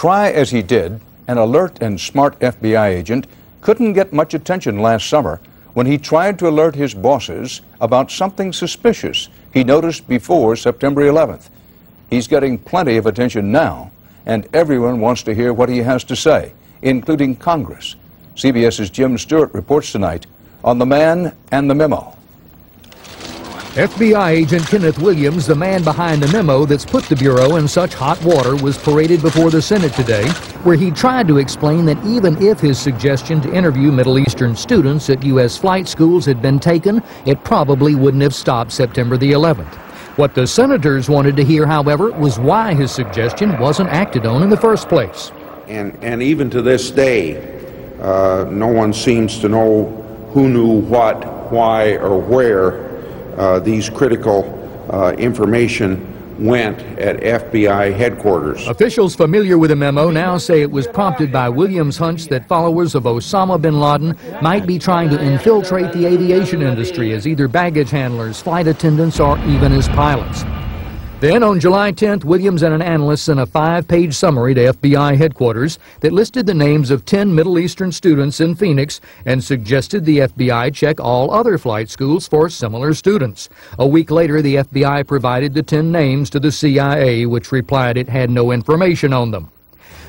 try as he did, an alert and smart FBI agent couldn't get much attention last summer when he tried to alert his bosses about something suspicious he noticed before September 11th. He's getting plenty of attention now, and everyone wants to hear what he has to say, including Congress. CBS's Jim Stewart reports tonight on the man and the memo. FBI agent Kenneth Williams, the man behind the memo that's put the Bureau in such hot water, was paraded before the Senate today, where he tried to explain that even if his suggestion to interview Middle Eastern students at U.S. flight schools had been taken, it probably wouldn't have stopped September the 11th. What the senators wanted to hear, however, was why his suggestion wasn't acted on in the first place. And even to this day, no one seems to know who knew what, why, or where these critical information went at FBI headquarters. Officials familiar with the memo now say it was prompted by Williams' hunch that followers of Osama bin Laden might be trying to infiltrate the aviation industry as either baggage handlers, flight attendants, or even as pilots. Then, on July 10th, Williams and an analyst sent a 5-page summary to FBI headquarters that listed the names of 10 Middle Eastern students in Phoenix and suggested the FBI check all other flight schools for similar students. A week later, the FBI provided the 10 names to the CIA, which replied it had no information on them.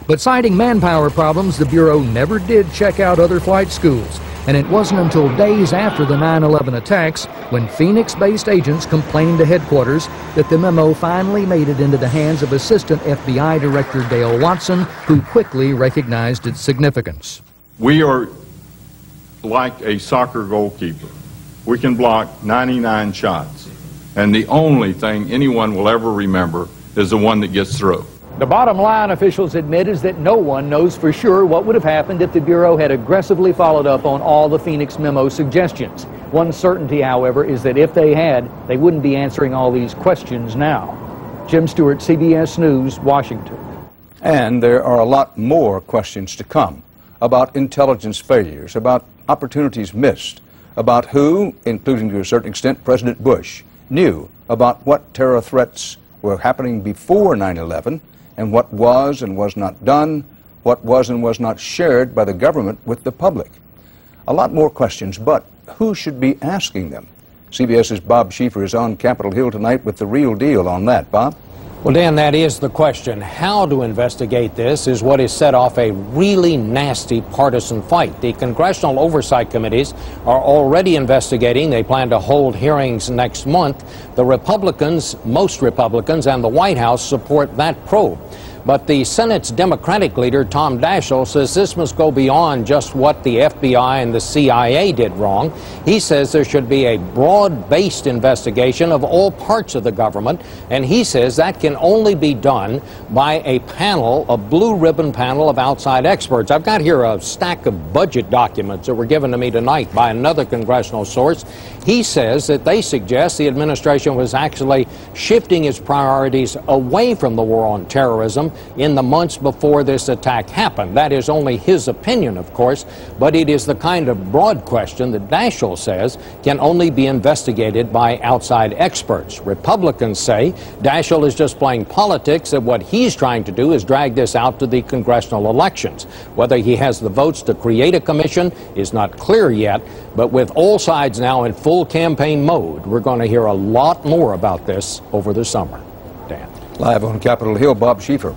But citing manpower problems, the Bureau never did check out other flight schools. And it wasn't until days after the 9/11 attacks, when Phoenix-based agents complained to headquarters, that the memo finally made it into the hands of Assistant FBI Director Dale Watson, who quickly recognized its significance. We are like a soccer goalkeeper. We can block 99 shots, and the only thing anyone will ever remember is the one that gets through. The bottom line, officials admit, is that no one knows for sure what would have happened if the Bureau had aggressively followed up on all the Pheonix Memo suggestions. One certainty, however, is that if they had, they wouldn't be answering all these questions now. Jim Stewart, CBS News, Washington. And there are a lot more questions to come about intelligence failures, about opportunities missed, about who, including to a certain extent President Bush, knew about what terror threats were happening before 9/11, and what was and was not done, what was and was not shared by the government with the public. A lot more questions, but who should be asking them? CBS's Bob Schieffer is on Capitol Hill tonight with the real deal on that. Bob? Well, Dan, that is the question. How to investigate this is what has set off a really nasty partisan fight. The congressional oversight committees are already investigating. They plan to hold hearings next month. The Republicans, most Republicans, and the White House support that probe. But the Senate's Democratic leader, Tom Daschle, says this must go beyond just what the FBI and the CIA did wrong. He says there should be a broad-based investigation of all parts of the government, and he says that can only be done by a panel, a blue ribbon panel of outside experts. I've got here a stack of budget documents that were given to me tonight by another congressional source. He says that they suggest the administration was actually shifting its priorities away from the war on terrorism in the months before this attack happened. That is only his opinion, of course, but it is the kind of broad question that Daschle says can only be investigated by outside experts. Republicans say Daschle is just playing politics, that what he's trying to do is drag this out to the congressional elections. Whether he has the votes to create a commission is not clear yet, but with all sides now in full campaign mode, we're going to hear a lot more about this over the summer. Dan. Live on Capitol Hill, Bob Schieffer.